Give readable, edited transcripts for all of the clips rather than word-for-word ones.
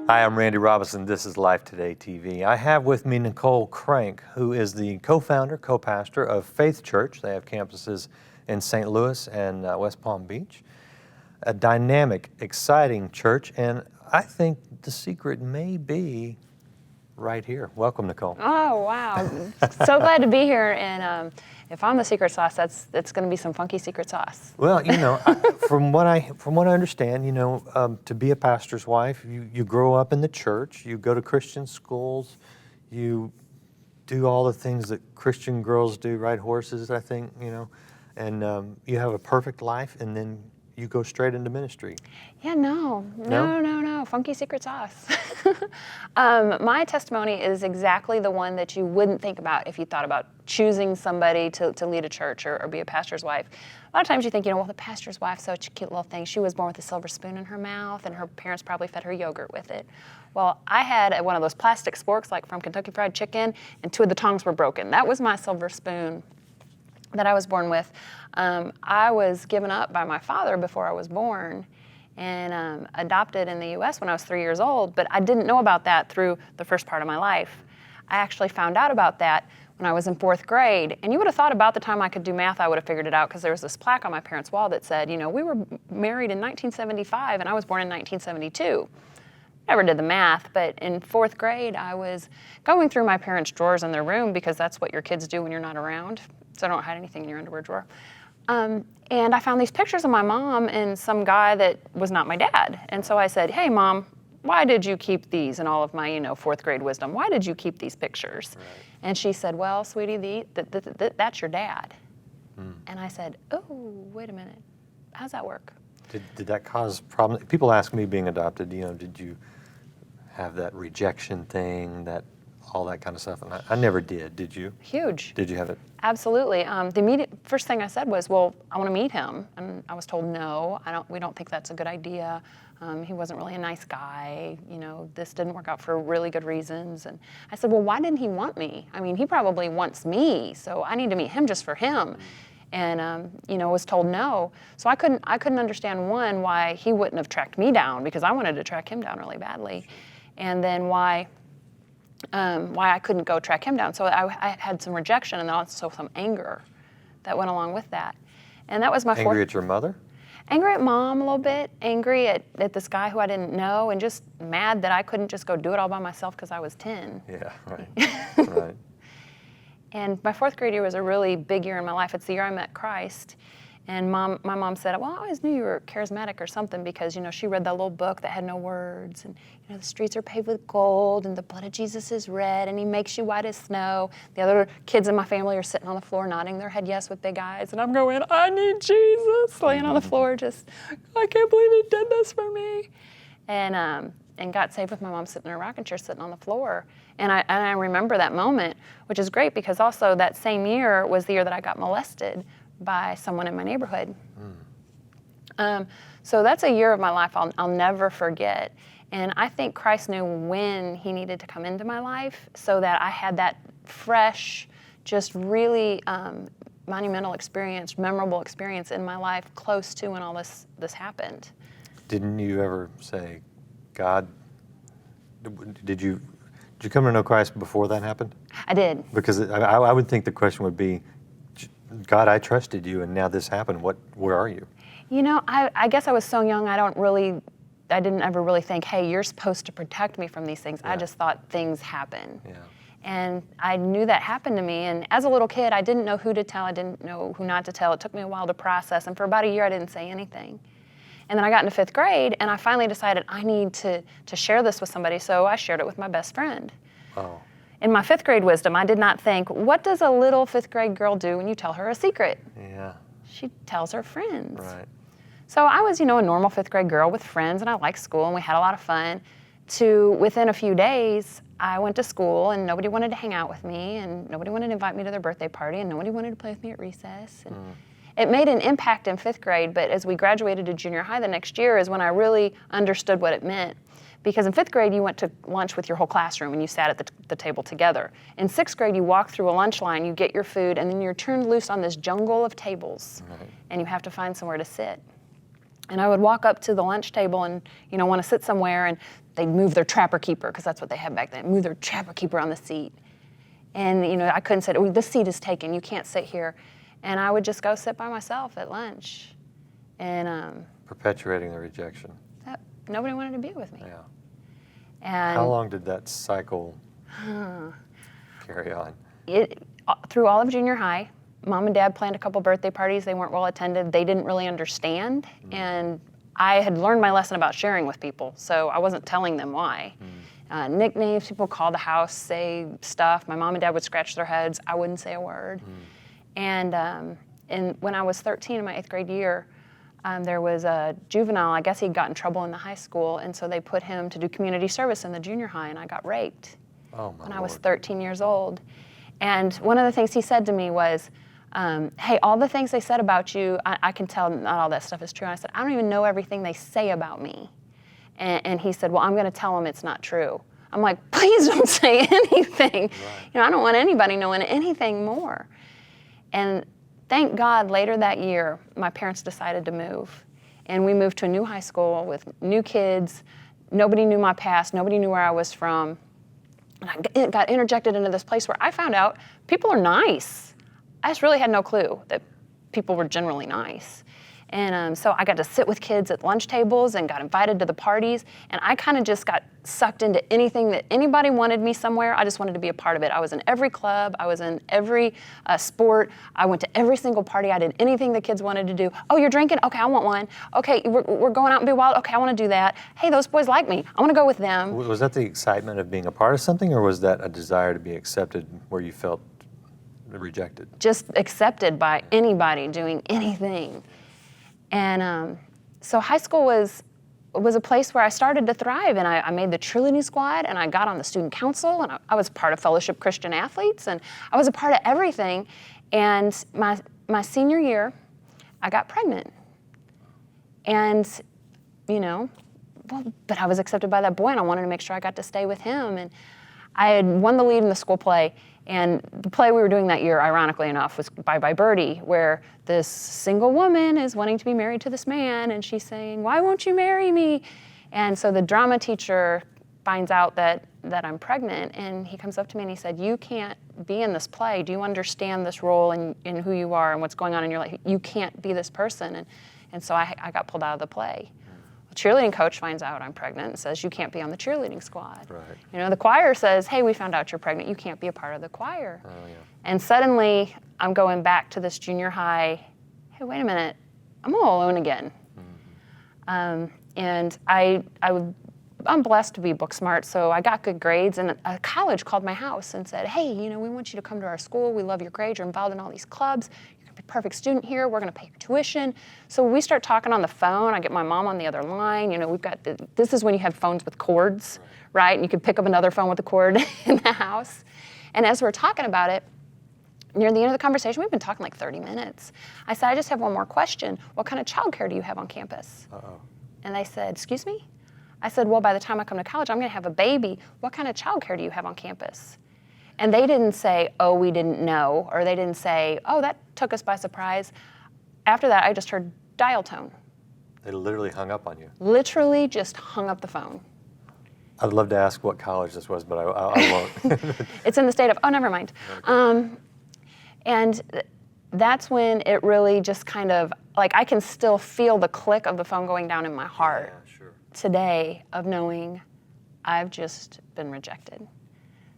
Hi, I'm Randy Robison. This is Life Today TV. I have with me Nicole Crank, who is the co-founder, co-pastor of Faith Church. They have campuses in St. Louis and West Palm Beach. A dynamic, exciting church, and I think the secret may be right here. Welcome, Nicole. Oh, wow. So glad to be here. And if I'm the secret sauce, that's going to be some funky secret sauce. Well, you know, from what I understand, you know, to be a pastor's wife, you grow up in the church, you go to Christian schools, you do all the things that Christian girls do, ride horses, I think, you know, and you have a perfect life, and then you go straight into ministry. Yeah, no. Funky secret sauce. My testimony is exactly the one that you wouldn't think about if you thought about choosing somebody to lead a church or be a pastor's wife. A lot of times you think, you know, well, the pastor's wife's such a cute little thing. She was born with a silver spoon in her mouth, and her parents probably fed her yogurt with it. Well, I had one of those plastic sporks, like from Kentucky Fried Chicken, and 2 of the tongs were broken. That was my silver spoon that I was born with. I was given up by my father before I was born and adopted in the U.S. when I was 3 years old, but I didn't know about that through the first part of my life. I actually found out about that when I was in 4th grade, and you would have thought about the time I could do math, I would have figured it out, because there was this plaque on my parents' wall that said, you know, we were married in 1975 and I was born in 1972. Never did the math, but in 4th grade, I was going through my parents' drawers in their room, because that's what your kids do when you're not around. So I don't hide anything in your underwear drawer. And I found these pictures of my mom and some guy that was not my dad. And so I said, hey, Mom, why did you keep these? In all of my, 4th grade wisdom, why did you keep these pictures? Right. And she said, well, sweetie, that's your dad. And I said, oh, wait a minute. How's that work? Did that cause problems? People ask me, being adopted, you know, did you have that rejection thing, all that kind of stuff? And I never did. Did you? Huge. Did you have it? Absolutely. The immediate first thing I said was, well, I want to meet him. And I was told, no, we don't think that's a good idea. He wasn't really a nice guy. You know, this didn't work out for really good reasons. And I said, well, why didn't he want me? I mean, he probably wants me, so I need to meet him just for him. And, was told no. So I couldn't understand, one, why he wouldn't have tracked me down, because I wanted to track him down really badly. And then why I couldn't go track him down. So I had some rejection and also some anger that went along with that. And that was my Angry at your mother? Angry at Mom a little bit, angry at this guy who I didn't know, and just mad that I couldn't just go do it all by myself because I was 10. Yeah, right. Right. And my 4th grade year was a really big year in my life. It's the year I met Christ. And my mom said, well, I always knew you were charismatic or something, because, she read that little book that had no words. And, the streets are paved with gold, and the blood of Jesus is red, and he makes you white as snow. The other kids in my family are sitting on the floor nodding their head yes with big eyes. And I'm going, I need Jesus, laying on the floor, just, I can't believe he did this for me. And got saved with my mom sitting in a rocking chair, sitting on the floor. And I remember that moment, which is great, because also that same year was the year that I got molested by someone in my neighborhood. So that's a year of my life I'll never forget. And I think Christ knew when he needed to come into my life, so that I had that fresh, just really monumental experience, memorable experience in my life, close to when all this happened. Didn't you ever say, God, did you come to know Christ before that happened? I did. Because I would think the question would be, God, I trusted you, and now this happened. Where are you? I guess I was so young, I didn't ever really think, hey, you're supposed to protect me from these things. Yeah. I just thought things happen. Yeah. And I knew that happened to me. And as a little kid, I didn't know who to tell. I didn't know who not to tell. It took me a while to process. And for about a year, I didn't say anything. And then I got into 5th grade, and I finally decided I need to share this with somebody. So I shared it with my best friend. Oh. In my 5th grade wisdom, I did not think, what does a little 5th grade girl do when you tell her a secret? Yeah. She tells her friends. Right. So I was, a normal 5th grade girl with friends, and I liked school, and we had a lot of fun. Within a few days, I went to school, and nobody wanted to hang out with me, and nobody wanted to invite me to their birthday party, and nobody wanted to play with me at recess. And it made an impact in 5th grade, but as we graduated to junior high the next year is when I really understood what it meant. Because in 5th grade, you went to lunch with your whole classroom and you sat at the table together. In 6th grade, you walk through a lunch line, you get your food, and then you're turned loose on this jungle of tables. Right. And you have to find somewhere to sit. And I would walk up to the lunch table and, want to sit somewhere, and they'd move their trapper keeper, because that's what they had back then, move their trapper keeper on the seat. And I couldn't sit, oh, this seat is taken, you can't sit here. And I would just go sit by myself at lunch. And perpetuating the rejection. Nobody wanted to be with me. Yeah. And how long did that cycle carry on? Through all of junior high. Mom and Dad planned a couple birthday parties. They weren't well attended. They didn't really understand. And I had learned my lesson about sharing with people, so I wasn't telling them why. Nicknames, people call the house, say stuff. My mom and Dad would scratch their heads. I wouldn't say a word. And when I was 13 in my 8th grade year, there was a juvenile. I guess he got in trouble in the high school, and so they put him to do community service in the junior high, and I got raped when I was 13 years old. And one of the things he said to me was, hey, all the things they said about you, I can tell not all that stuff is true. And I said, I don't even know everything they say about me. And he said, well, I'm going to tell them it's not true. I'm like, please don't say anything. Right. I don't want anybody knowing anything more. And thank God, later that year, my parents decided to move. And we moved to a new high school with new kids. Nobody knew my past. Nobody knew where I was from. And I got interjected into this place where I found out people are nice. I just really had no clue that people were generally nice. And so I got to sit with kids at lunch tables and got invited to the parties. And I kind of just got sucked into anything that anybody wanted me somewhere. I just wanted to be a part of it. I was in every club. I was in every sport. I went to every single party. I did anything the kids wanted to do. Oh, you're drinking? Okay, I want one. Okay, we're going out and be wild. Okay, I want to do that. Hey, those boys like me. I want to go with them. Was that the excitement of being a part of something, or was that a desire to be accepted where you felt rejected? Just accepted by anybody doing anything. And so high school was a place where I started to thrive, and I made the cheerleading squad, and I got on the student council, and I was part of Fellowship Christian Athletes, and I was a part of everything. And my senior year, I got pregnant. And, but I was accepted by that boy, and I wanted to make sure I got to stay with him. And I had won the lead in the school play. And the play we were doing that year, ironically enough, was Bye Bye Birdie, where this single woman is wanting to be married to this man, and she's saying, why won't you marry me? And so the drama teacher finds out that I'm pregnant, and he comes up to me and he said, you can't be in this play. Do you understand this role and who you are and what's going on in your life? You can't be this person. And so I got pulled out of the play. Cheerleading coach finds out I'm pregnant and says, you can't be on the cheerleading squad. Right. The choir says, hey, we found out you're pregnant. You can't be a part of the choir. Oh, yeah. And suddenly, I'm going back to this junior high, hey, wait a minute, I'm all alone again. And I'm blessed to be book smart, so I got good grades, and a college called my house and said, hey, we want you to come to our school. We love your grades. You're involved in all these clubs. Be a perfect student here. We're going to pay your tuition. So we start talking on the phone. I get my mom on the other line. We've got this is when you have phones with cords, right? And you could pick up another phone with a cord in the house. And as we're talking about it, near the end of the conversation, we've been talking like 30 minutes. I said, I just have one more question. What kind of childcare do you have on campus? And they said, excuse me? I said, well, by the time I come to college, I'm going to have a baby. What kind of childcare do you have on campus? And they didn't say, oh, we didn't know, or they didn't say, oh, that took us by surprise. After that, I just heard dial tone. They literally hung up on you. Literally just hung up the phone. I'd love to ask what college this was, but I won't. It's in the state of, oh, never mind. Okay. And that's when it really just kind of, like, I can still feel the click of the phone going down in my heart today of knowing I've just been rejected.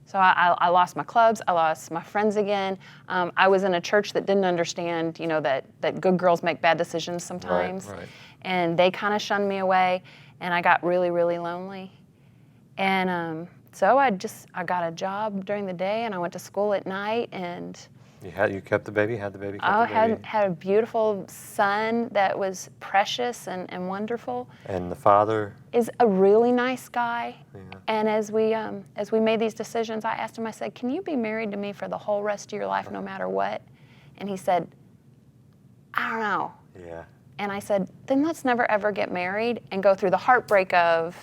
So I lost my clubs, I lost my friends again. I was in a church that didn't understand, that good girls make bad decisions sometimes. Right. And they kind of shunned me away, and I got really, really lonely. And so I got a job during the day, and I went to school at night, and You kept the baby? Had the baby? Had a beautiful son that was precious and wonderful. And the father? Is a really nice guy. Yeah. And as we made these decisions, I asked him, I said, can you be married to me for the whole rest of your life no matter what? And he said, I don't know. Yeah. And I said, then let's never ever get married and go through the heartbreak of,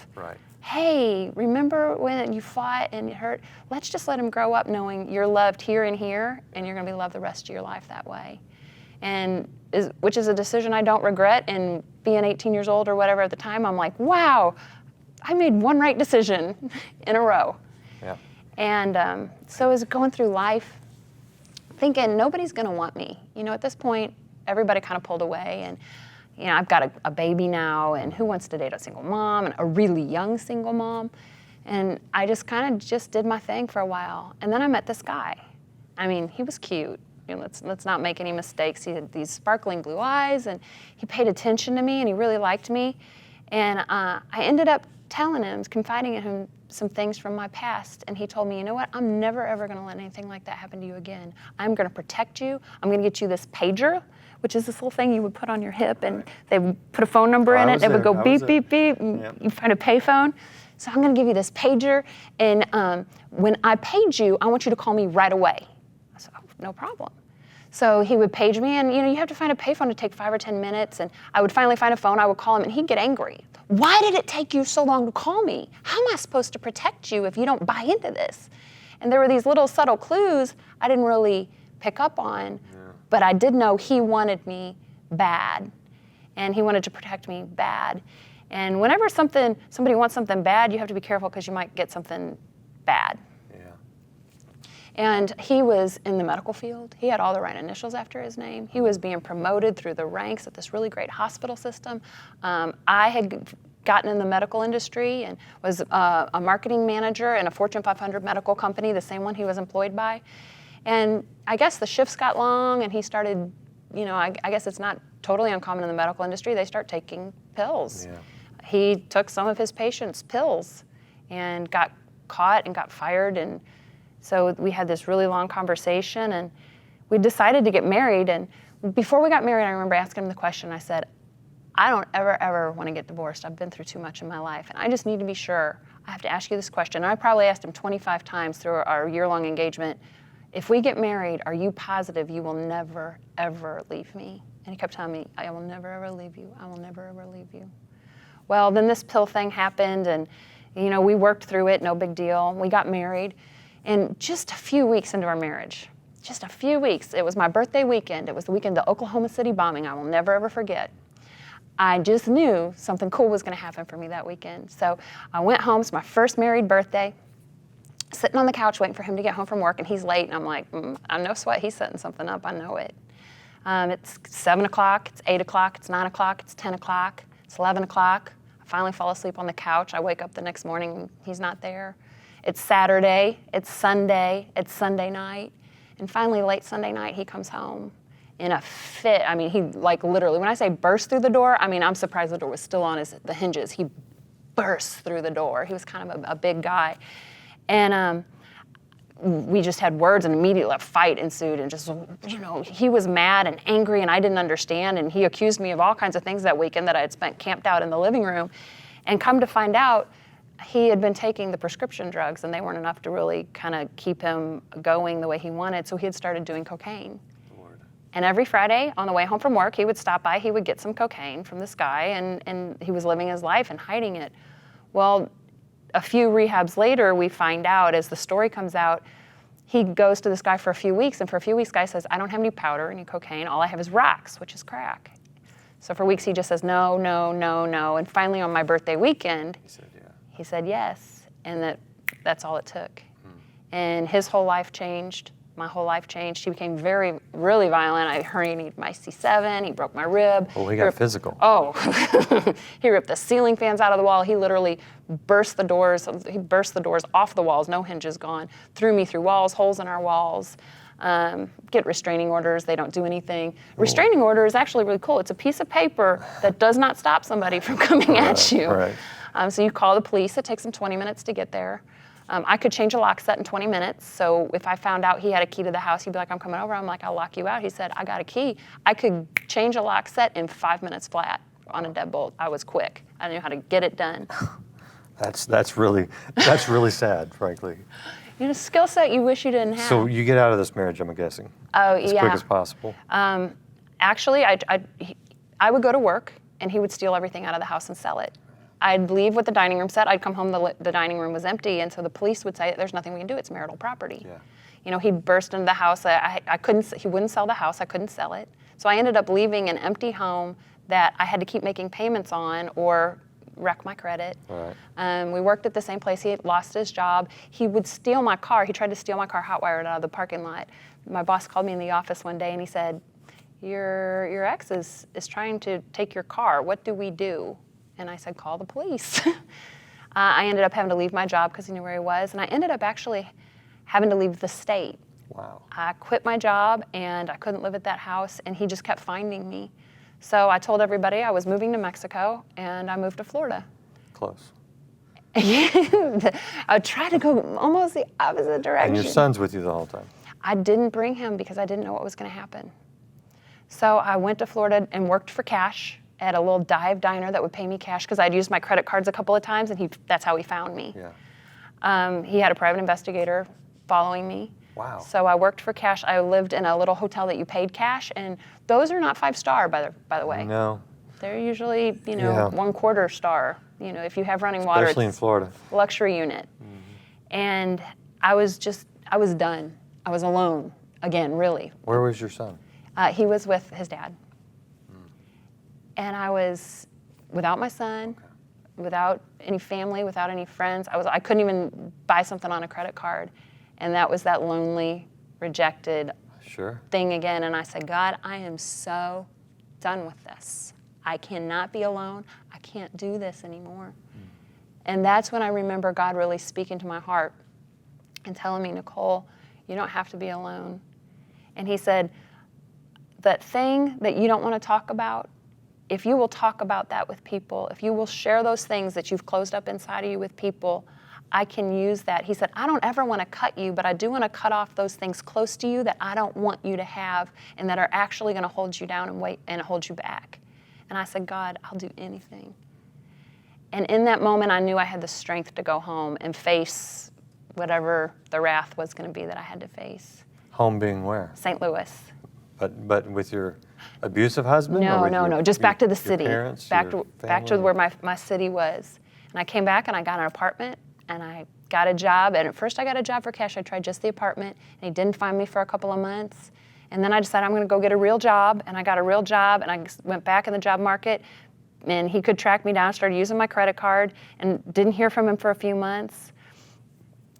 hey, remember when you fought and it hurt? Let's just let him grow up knowing you're loved here and here, and you're going to be loved the rest of your life that way. And which is a decision I don't regret. And being 18 years old or whatever at the time, I'm like, wow, I made one right decision in a row. Yeah. And so I was going through life thinking nobody's going to want me. At this point, everybody kind of pulled away, and I've got a baby now, and who wants to date a single mom and a really young single mom? And I just kind of just did my thing for a while. And then I met this guy. I mean, he was cute. Let's not make any mistakes. He had these sparkling blue eyes, and he paid attention to me, and he really liked me. And I ended up telling him, confiding in him some things from my past. And he told me, you know what? I'm never, ever going to let anything like that happen to you again. I'm going to protect you. I'm going to get you this pager, which is this little thing you would put on your hip, and they would put a phone number in it. It would go beep, beep, beep, and you find a payphone. So I'm going to give you this pager, and when I page you, I want you to call me right away. I said, oh, no problem. So he would page me, and you have to find a payphone to take 5 or 10 minutes, and I would finally find a phone, I would call him, and he'd get angry. Why did it take you so long to call me? How am I supposed to protect you if you don't buy into this? And there were these little subtle clues I didn't really pick up on, but I did know he wanted me bad, and he wanted to protect me bad. And whenever somebody wants something bad, you have to be careful because you might get something bad. And he was in the medical field. He had all the right initials after his name. He was being promoted through the ranks at this really great hospital system. I had gotten in the medical industry and was a marketing manager in a Fortune 500 medical company, the same one he was employed by. And I guess the shifts got long, and he started, I guess it's not totally uncommon in the medical industry, they start taking pills. Yeah. He took some of his patients' pills and got caught and got fired, and so we had this really long conversation, and we decided to get married. And before we got married, I remember asking him the question. I said, I don't ever want to get divorced. I've been through too much in my life, and I just need to be sure. I have to ask you this question. And I probably asked him 25 times through our year-long engagement, if we get married, are you positive you will never, ever leave me? And he kept telling me, I will never, ever leave you. I will never, ever leave you. Well, then this pill thing happened, and we worked through it, no big deal. We got married. And just a few weeks into our marriage, just a few weeks, it was my birthday weekend. It was the weekend of the Oklahoma City bombing. I will never, ever forget. I just knew something cool was going to happen for me that weekend. So I went home. It's my first married birthday, sitting on the couch waiting for him to get home from work, and he's late. And I'm like, I'm no sweat. He's setting something up. I know it. It's 7 o'clock. It's 8 o'clock. It's 9 o'clock. It's 10 o'clock. It's 11 o'clock. I finally fall asleep on the couch. I wake up the next morning. He's not there. It's Saturday, it's Sunday, it's Sunday night, and finally late Sunday night he comes home in a fit. I mean, he literally, when I say burst through the door, I mean, I'm surprised the door was still on the hinges. He burst through the door. He was kind of a big guy. And we just had words, and immediately a fight ensued, and just, he was mad and angry, and I didn't understand, and he accused me of all kinds of things that weekend that I had spent camped out in the living room. And come to find out, he had been taking the prescription drugs, and they weren't enough to really kind of keep him going the way he wanted, so he had started doing cocaine. Lord. And every Friday on the way home from work, he would stop by, he would get some cocaine from this guy, and he was living his life and hiding it. Well, a few rehabs later, we find out, as the story comes out, he goes to this guy for a few weeks, and for a few weeks, the guy says, I don't have any powder, any cocaine, all I have is rocks, which is crack. So for weeks, he just says, no, no, no, no, and finally on my birthday weekend, he said yes, and that's all it took. And his whole life changed. My whole life changed. He became really violent. I herniated my C7. He broke my rib. Oh, he got physical. Oh, he ripped the ceiling fans out of the wall. He literally burst the doors. He burst the doors off the walls, no hinges gone, threw me through walls, holes in our walls. Get restraining orders. They don't do anything. Restraining order is actually really cool. It's a piece of paper that does not stop somebody from coming at you. Right. So you call the police. It takes them 20 minutes to get there. I could change a lock set in 20 minutes. So if I found out he had a key to the house, he'd be like, I'm coming over. I'm like, I'll lock you out. He said, I got a key. I could change a lock set in 5 minutes flat on a deadbolt. I was quick. I knew how to get it done. That's really sad, frankly. Skill set you wish you didn't have. So you get out of this marriage, I'm guessing. Oh, as yeah. quick as possible. Actually, I would go to work, and he would steal everything out of the house and sell it. I'd leave with the dining room set. I'd come home, the dining room was empty, and so the police would say, there's nothing we can do, it's marital property. Yeah. He'd burst into the house. He wouldn't sell the house, I couldn't sell it. So I ended up leaving an empty home that I had to keep making payments on or wreck my credit. Right. We worked at the same place. He had lost his job. He would steal my car. He tried to steal my car hot wired out of the parking lot. My boss called me in the office one day and he said, your ex is trying to take your car. What do we do? And I said, call the police. I ended up having to leave my job because he knew where he was. And I ended up actually having to leave the state. Wow. I quit my job and I couldn't live at that house and he just kept finding me. So I told everybody I was moving to Mexico and I moved to Florida. Close. I tried to go almost the opposite direction. And your son's with you the whole time? I didn't bring him because I didn't know what was going to happen. So I went to Florida and worked for cash at a little dive diner that would pay me cash because I'd used my credit cards a couple of times and that's how he found me. Yeah. He had a private investigator following me. Wow. So I worked for cash. I lived in a little hotel that you paid cash, and those are not 5-star, by the way. No. They're usually, Yeah. 1/4 star. If you have running water, Especially in it's Florida. luxury unit. Mm-hmm. And I was done. I was alone again, really. Where was your son? He was with his dad. And I was without my son, without any family, without any friends. I couldn't even buy something on a credit card. And that was that lonely, rejected Sure. thing again. And I said, God, I am so done with this. I cannot be alone. I can't do this anymore. And that's when I remember God really speaking to my heart and telling me, Nicole, you don't have to be alone. And he said, that thing that you don't want to talk about, if you will talk about that with people, if you will share those things that you've closed up inside of you with people, I can use that. He said, I don't ever want to cut you, but I do want to cut off those things close to you that I don't want you to have and that are actually going to hold you down and wait and hold you back. And I said, God, I'll do anything. And in that moment, I knew I had the strength to go home and face whatever the wrath was going to be that I had to face. Home being where? St. Louis. But with your abusive husband? No. Just back to the city. Your parents, back your to family? where my city was. And I came back and I got an apartment and I got a job. And at first I got a job for cash. I tried just the apartment and he didn't find me for a couple of months. And then I decided I'm going to go get a real job. And I got a real job and I went back in the job market and he could track me down, started using my credit card and didn't hear from him for a few months.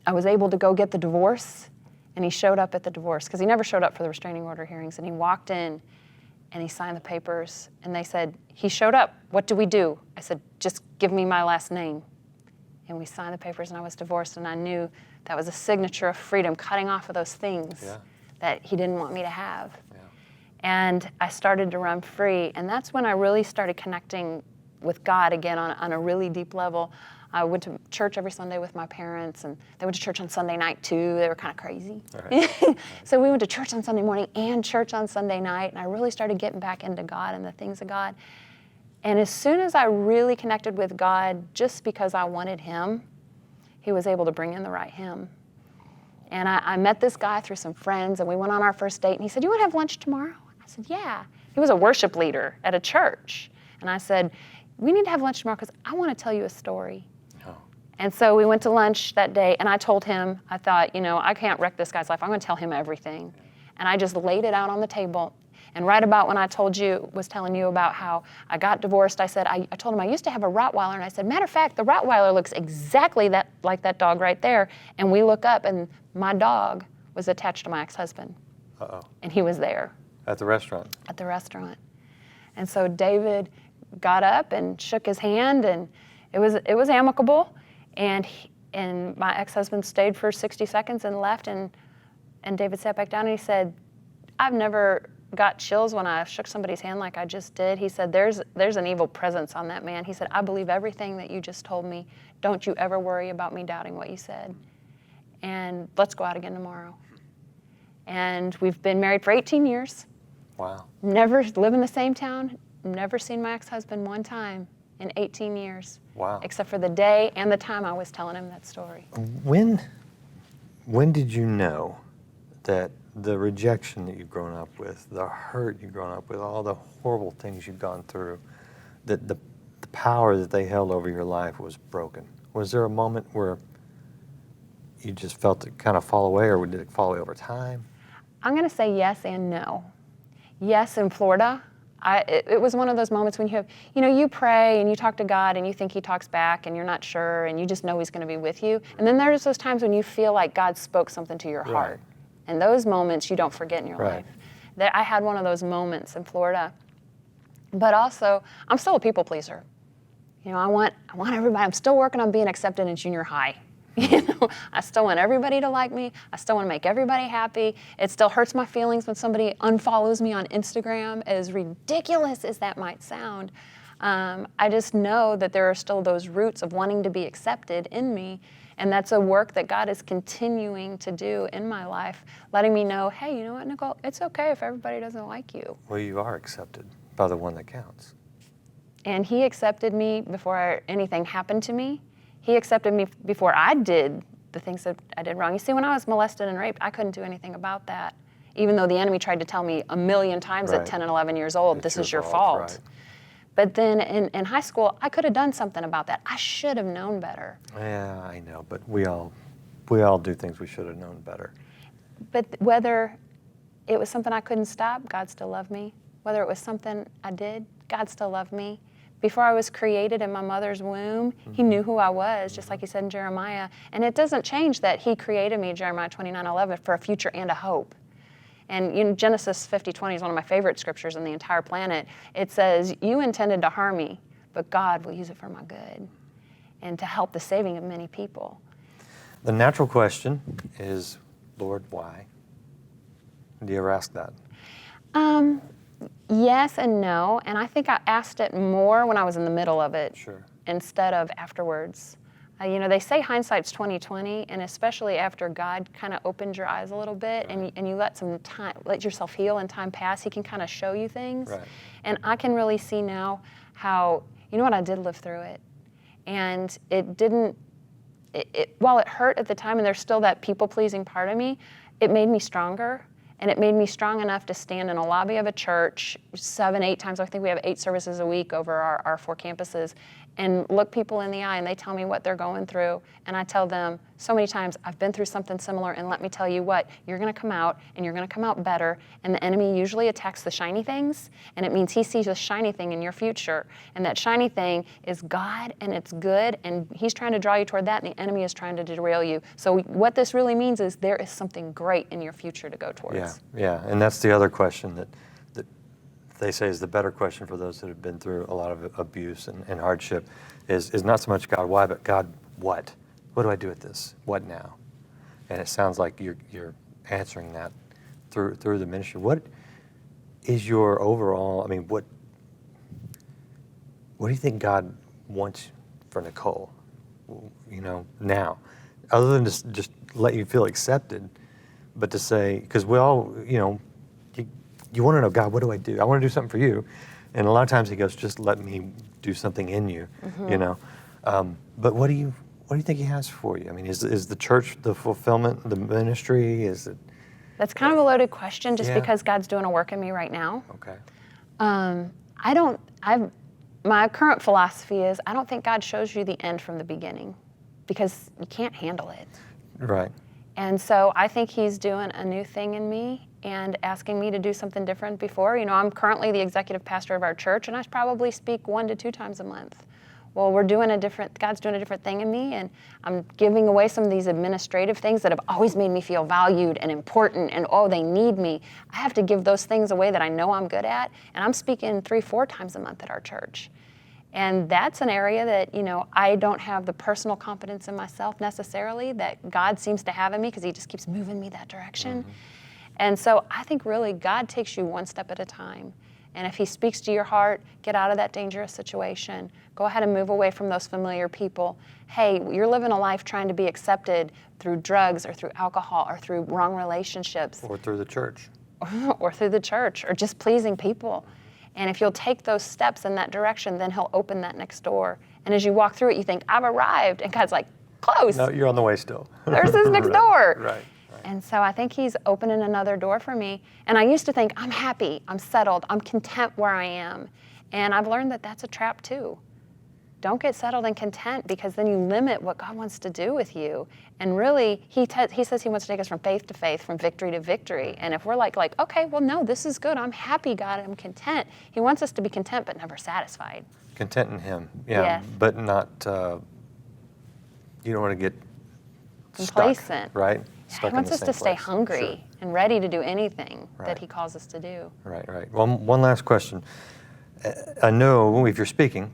I was able to go get the divorce and he showed up at the divorce because he never showed up for the restraining order hearings. And he walked in and he signed the papers and they said, he showed up, what do we do? I said, just give me my last name. And we signed the papers and I was divorced and I knew that was a signature of freedom, cutting off of those things that he didn't want me to have. Yeah. And I started to run free and that's when I really started connecting with God again on a really deep level. I went to church every Sunday with my parents, and they went to church on Sunday night too. They were kind of crazy. Right. So we went to church on Sunday morning and church on Sunday night, and I really started getting back into God and the things of God. And as soon as I really connected with God, just because I wanted Him, He was able to bring in the right hymn. And I met this guy through some friends, and we went on our first date, and he said, you want to have lunch tomorrow? I said, yeah. He was a worship leader at a church. And I said, we need to have lunch tomorrow because I want to tell you a story. And so we went to lunch that day, and I told him, I thought, I can't wreck this guy's life. I'm going to tell him everything. And I just laid it out on the table. And right about when I was telling you about how I got divorced, I said, I told him I used to have a Rottweiler, and I said, matter of fact, the Rottweiler looks exactly like that dog right there. And we look up, and my dog was attached to my ex-husband. Uh-oh. And he was there. At the restaurant? At the restaurant. And so David got up and shook his hand, and it was amicable. And my ex-husband stayed for 60 seconds and left, and David sat back down and he said, I've never got chills when I shook somebody's hand like I just did. He said, there's an evil presence on that man. He said, I believe everything that you just told me. Don't you ever worry about me doubting what you said. And let's go out again tomorrow. And we've been married for 18 years. Wow. Never live in the same town. Never seen my ex-husband one time in 18 years. Wow. Except for the day and the time I was telling him that story. When did you know that the rejection that you've grown up with, the hurt you've grown up with, all the horrible things you've gone through, that the power that they held over your life was broken? Was there a moment where you just felt it kind of fall away, or did it fall away over time? I'm going to say yes and no. Yes, in Florida, It was one of those moments when you pray and you talk to God and you think he talks back and you're not sure and you just know he's going to be with you. And then there's those times when you feel like God spoke something to your heart. And those moments you don't forget in your life. I had one of those moments in Florida. But also, I'm still a people pleaser. I want everybody. I'm still working on being accepted in junior high. I still want everybody to like me. I still want to make everybody happy. It still hurts my feelings when somebody unfollows me on Instagram, as ridiculous as that might sound. I just know that there are still those roots of wanting to be accepted in me, and that's a work that God is continuing to do in my life, letting me know, hey, you know what, Nicole, it's okay if everybody doesn't like you. Well, you are accepted by the one that counts. And he accepted me before anything happened to me. He accepted me before I did the things that I did wrong. You see, when I was molested and raped, I couldn't do anything about that, even though the enemy tried to tell me a million times at 10 and 11 years old, this is your fault. Right. But then in high school, I could have done something about that. I should have known better. Yeah, I know, but we all do things we should have known better. But whether it was something I couldn't stop, God still loved me. Whether it was something I did, God still loved me. Before I was created in my mother's womb, he knew who I was, just like he said in Jeremiah. And it doesn't change that he created me, Jeremiah 29:11, for a future and a hope. And Genesis 50:20 is one of my favorite scriptures on the entire planet. It says, you intended to harm me, but God will use it for my good and to help the saving of many people. The natural question is, Lord, why? Do you ever ask that? Yes and no, and I think I asked it more when I was in the middle of it instead of afterwards. They say hindsight's 20/20, and especially after God kind of opens your eyes a little bit and you let yourself heal and time pass, he can kind of show you things. Right. And I can really see now how, I did live through it. And it didn't, while it hurt at the time, and there's still that people-pleasing part of me, it made me stronger. And it made me strong enough to stand in a lobby of a church 7-8 times. I think we have 8 services a week over our 4 campuses, and look people in the eye, and they tell me what they're going through. And I tell them so many times, I've been through something similar, and let me tell you what, you're going to come out, and you're going to come out better. And the enemy usually attacks the shiny things, and it means he sees a shiny thing in your future. And that shiny thing is God, and it's good, and he's trying to draw you toward that, and the enemy is trying to derail you. So what this really means is there is something great in your future to go towards. Yeah, and that's the other question that they say is the better question for those that have been through a lot of abuse and hardship is not so much God, why, but God, what? What do I do with this? What now? And it sounds like you're answering that through the ministry. What is your overall, what do you think God wants for Nicole, now? Other than just let you feel accepted, but to say, because we all, you want to know, God, what do I do? I want to do something for you. And a lot of times he goes, just let me do something in you, But what do you think he has for you? Is the church the fulfillment, the ministry? Is it? That's kind of a loaded question just because God's doing a work in me right now. Okay. My current philosophy is I don't think God shows you the end from the beginning because you can't handle it. Right. And so I think he's doing a new thing in me and asking me to do something different before. I'm currently the executive pastor of our church, and I probably speak 1 to 2 times a month. Well, God's doing a different thing in me, and I'm giving away some of these administrative things that have always made me feel valued and important and, they need me. I have to give those things away that I know I'm good at, and I'm speaking 3-4 times a month at our church. And that's an area that, I don't have the personal confidence in myself necessarily that God seems to have in me because he just keeps moving me that direction. Mm-hmm. And so I think really God takes you one step at a time. And if he speaks to your heart, get out of that dangerous situation. Go ahead and move away from those familiar people. Hey, you're living a life trying to be accepted through drugs or through alcohol or through wrong relationships. Or through the church. Or through the church, or just pleasing people. And if you'll take those steps in that direction, then he'll open that next door. And as you walk through it, you think, I've arrived. And God's like, close. No, you're on the way still. There's this next door. Right. And so I think he's opening another door for me. And I used to think, I'm happy, I'm settled, I'm content where I am. And I've learned that that's a trap too. don't get settled and content, because then you limit what God wants to do with you. And really, he says he wants to take us from faith to faith, from victory to victory. And if we're like, okay, well, no, this is good. I'm happy, God. I'm content. He wants us to be content, but never satisfied. Content in Him, yeah, Yes. but not, you don't want to get Complacent. stuck, right? He Stuck in wants the us same to stay place. hungry Sure. and ready to do anything Right. that He calls us to do. Right. One last question. I know if you're speaking,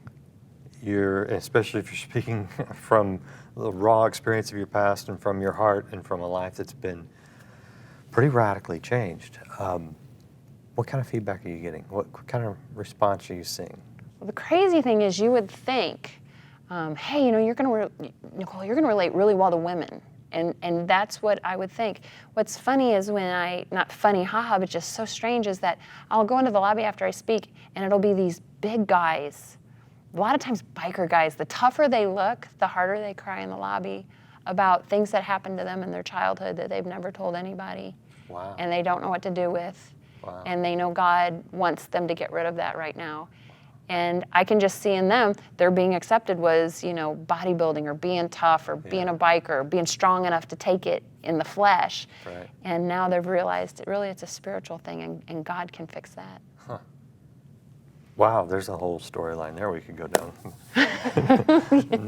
especially if you're speaking from the raw experience of your past and from your heart and from a life that's been pretty radically changed. What kind of feedback are you getting? What kind of response are you seeing? Well, the crazy thing is, you would think, hey, Nicole, you're going to relate really well to women. And that's what I would think. What's funny is not funny, haha, but just so strange, is that I'll go into the lobby after I speak, and it'll be these big guys, a lot of times biker guys. The tougher they look, the harder they cry in the lobby about things that happened to them in their childhood that they've never told anybody. Wow. And they don't know what to do with. Wow. And they know God wants them to get rid of that right now. And I can just see in them, their being accepted was, bodybuilding or being tough or being a biker or being strong enough to take it in the flesh. Right. And now they've realized it's a spiritual thing, and God can fix that. Huh. Wow, there's a whole storyline there we could go down.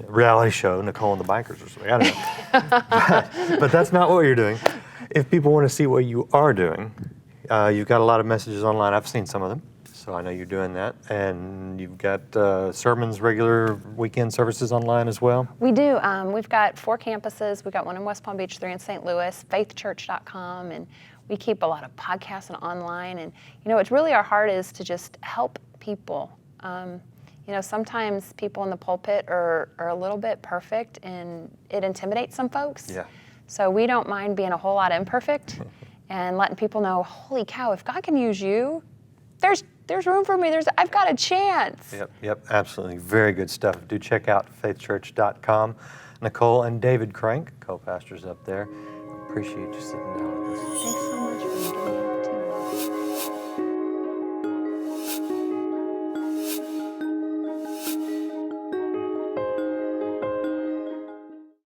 Reality show, Nicole and the Bikers or something, I don't know. But that's not what you're doing. If people want to see what you are doing, you've got a lot of messages online. I've seen some of them, so I know you're doing that. And you've got sermons, regular weekend services online as well? We do. We've got 4 campuses. We've got one in West Palm Beach, 3 in St. Louis, faithchurch.com, and we keep a lot of podcasts and online. And, it's really our heart is to just help people. Sometimes people in the pulpit are a little bit perfect, and it intimidates some folks. Yeah. So we don't mind being a whole lot imperfect and letting people know, holy cow, if God can use you, there's room for me. I've got a chance. Yep, absolutely. Very good stuff. Do check out faithchurch.com. Nicole and David Crank, co-pastors up there. Appreciate you sitting down.